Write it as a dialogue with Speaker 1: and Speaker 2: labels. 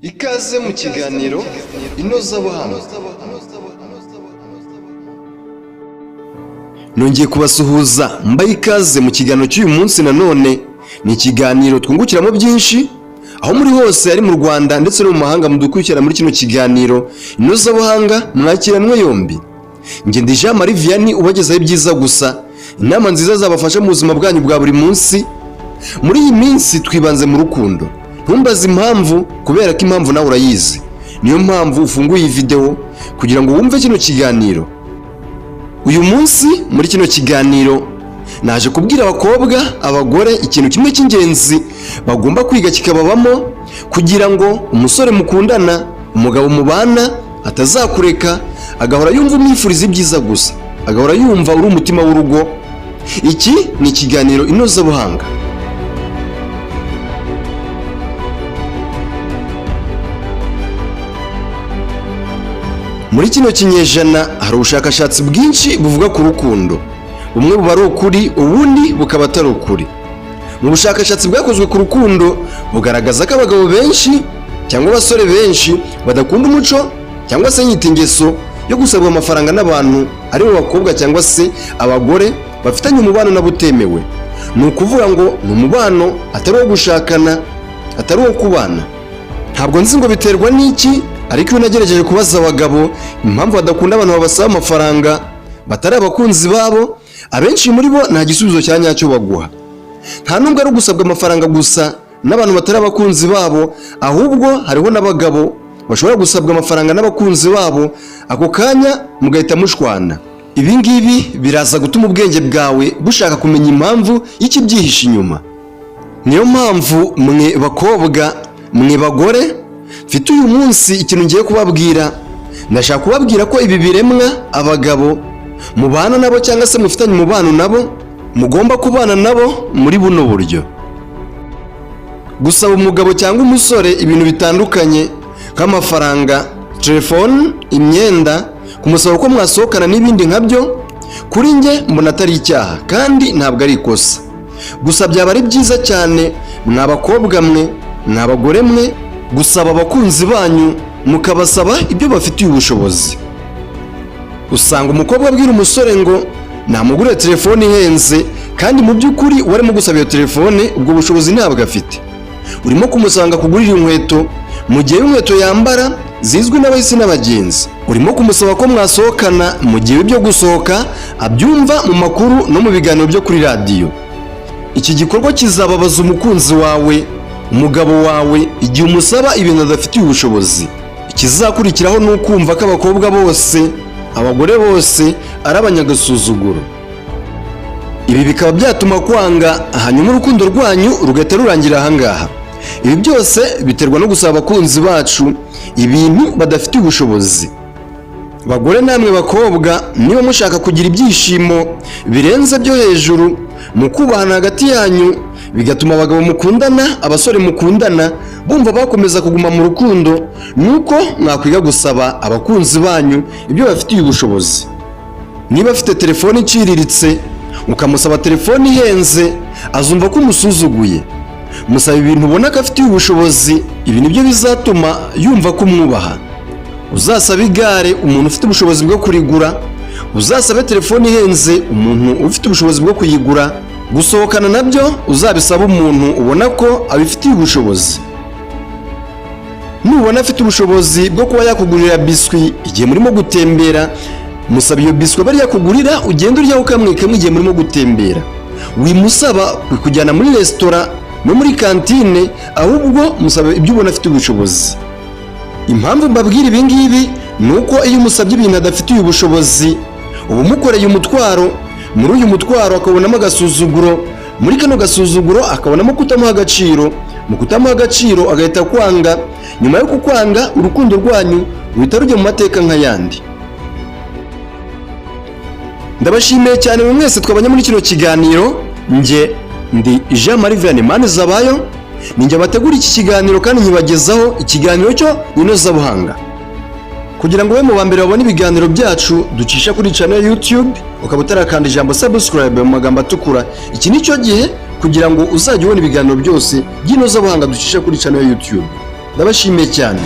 Speaker 1: Ikaze mu kiganiro inozabuhanga. Nongeye kubasuhuza mbaye ikaze mu kiganiro cy'uyu munsi. Nanone ni ikiganiro twungukiramo byinshi, aho muri hose ari mu Rwanda ndetse no mu mahanga mudukurikira muri kino kiganiro inozabuhanga, mwakiranwe yombi. Nge ndi Jean Marie Vianney ubagezaho ibyiza gusa, inama nziza zabafasha mu buzima bwanyu bwa buri munsi. Muri iyi minsi twibanze mu rukundo. Ntumbaze impamvu, kubera ko impamvu nawe urayizi. Niyo mpamvu ufunguye iyi video kugira ngo wumve kino kiganiro. Uyu munsi muri kino kiganiro naje kubwira abakobwa, abagore ikintu kimwe cy'ingenzi bagomba kwiga kikababamo, kugira ngo umusore mukundana, umugabo mubana atazakureka, agahora yumva umwifuriza ibyiza gusa, agahora yumva uri umutima w'urugo. Iki ni ikiganiro inozabuhanga. Muri kino kinyejana hari ubushakashatsi bwinshi buvuga ku rukundo. Bumwe buba ari ukuri, ubundi bukaba atari ukuri. Mu bushakashatsi bwakozwe ku rukundo bugaragaza ko abagabo benshi cyangwa abasore benshi badakunda umuco cyangwa se nyita ingeso yo gusabwa amafaranga n'abantu ari bo bakobwa cyangwa se abagore bafitanye umubano nabutemewe. Ni ukuvuga ngo ni umubano atari uwo gushakana, atari uwo kubana. Ntabwo nzi ngo biterwa n'iki, ariko iyo nagerageje kubaza abagabo impamvu badakunda abantu babasaba amafaranga batari abakunzi babo, abenshi muri bo nta gisubizo cya nyacyo baguha. Nta nubwo ari gusabwa amafaranga gusa n'abantu batari abakunzi babo, ahubwo hariho n'abagabo bashobora gusabwa amafaranga n'abakunzi babo, ako kanya mugahita mushwana. Ibi ngibi biraza gutuma ubwenge bwawe bushaka kumenya impamvu y'ikibyihishe inyuma. Niyo mpamvu mwe bakobwa, mwe bagore, mfite uyu munsi ikintu ngiye kubabwira. Ndashaka kubabwira ko ibi biremwa abagabo mubana nabo cyangwa se mufitanye umubano nabo, mugomba kubana nabo muri buno buryo. Gusaba umugabo cyangwa umusore ibintu bitandukanye nk'amafaranga, telefone, imyenda, kumusaba ko mwasohokana n'ibindi nkabyo, kuri nge mbona atari icyaha kandi ntabwo ari ikosa. Gusa byaba ari byiza cyane mwa bakobwa mwe, mwa bagore mwe, gusaba abakunzi banyu mukabasaba ibyo bafitiye ubushobozi. Usanga umukobwa abwira umusore ngo namugure telefone ihenze, kandi mu by'ukuri warimo gusaba iyo telefone ubwo bushobozi ntabwo afite. Urimo kumusanga kugurira inkweto mu gihe inkweto yambara zizwi n'abahisi n'abagenzi. Urimo kumusaba ko mwasohokana mu gihe ibyo gusohoka abyumva mu makuru no mu biganiro byo kuri radiyo. Iki gikorwa kizababaza umukunzi wawe, umugabo wawe, igihe umusaba ibintu adafitiye ubushobozi. Ikizakurikiraho ni ukumva ko abakobwa bose, abagore bose ari abanyagasuzuguro. Ibi bikaba byatuma kwanga, hanyuma urukundo rwanyu rugahita rurangira ahangaha. Ibi byose biterwa no gusaba abakunzi bacu ibintu badafitiye ubushobozi. Bagore namwe bakobwa, niba mushaka kugira ibyishimo birenze byo hejuru mu kubahana hagati yanyu, bigatuma abagabo mukundana, abasore mukundana bumva bakomeza kuguma mu rukundo, nuko mwakwiga gusaba abakunzi banyu ibyo bafitiye ubushobozi. Niba afite telefone iciriritse ukamusaba telefone ihenze, azumva ko umusuzuguye. Musaba ibintu ubona ko afitiye ubushobozi, ibi nibyo bizatuma yumva ko umwubaha. Uzasaba igare umuntu ufite ubushobozi bwo kurigura, uzasabe telefone ihenze umuntu ufite ubushobozi bwo kuyigura. Gusohokana nabyo uzabisaba umuntu ubona ko abifitiye ubushobozi. Nubona afite ubushobozi bwo kuba yakugurira biswi igihe murimo gutembera, musaba iyo biswi bari yakugurira ugenda uryaho kamwe kamwe igihe murimo gutembera. Wimusaba kujyana muri resitora no muri kantine, ahubwo musaba ibyo ubona afite ubushobozi. Impamvu mbabwira ibi ngibi ni uko iyo umusabye ibintu adafitiye ubushobozi uba umukoreye umutwaro. Muri uyu mutwaro akabonamo agasuzuguro, muri kano gasuzuguro akabonamo kutamuha agaciro, mu kutamuha agaciro agahita kwanga. Nyuma yo kukwanga, urukundo rwanyu ruhita rujya mu mateka nk'ayandi. Ndabashimiye cyane buri mwese twabanye muri kino kiganiro. Nge ndi Jean Marie Vianney Manizabayo, ninjye bategura iki kiganiro kandi nkibagezaho ikiganiro cyo inozabuhanga. Kugira ngo ube mu bambere babone ibiganiro byacu ducisha kuri channel ya YouTube, ukaba utarakanda ijambo subscribe mu magambo atukura, iki nicyo gihe kugira ngo uzajye ubona ibiganiro byose by'inozabuhanga ducisha kuri channel ya YouTube. ndabashimiye cyane.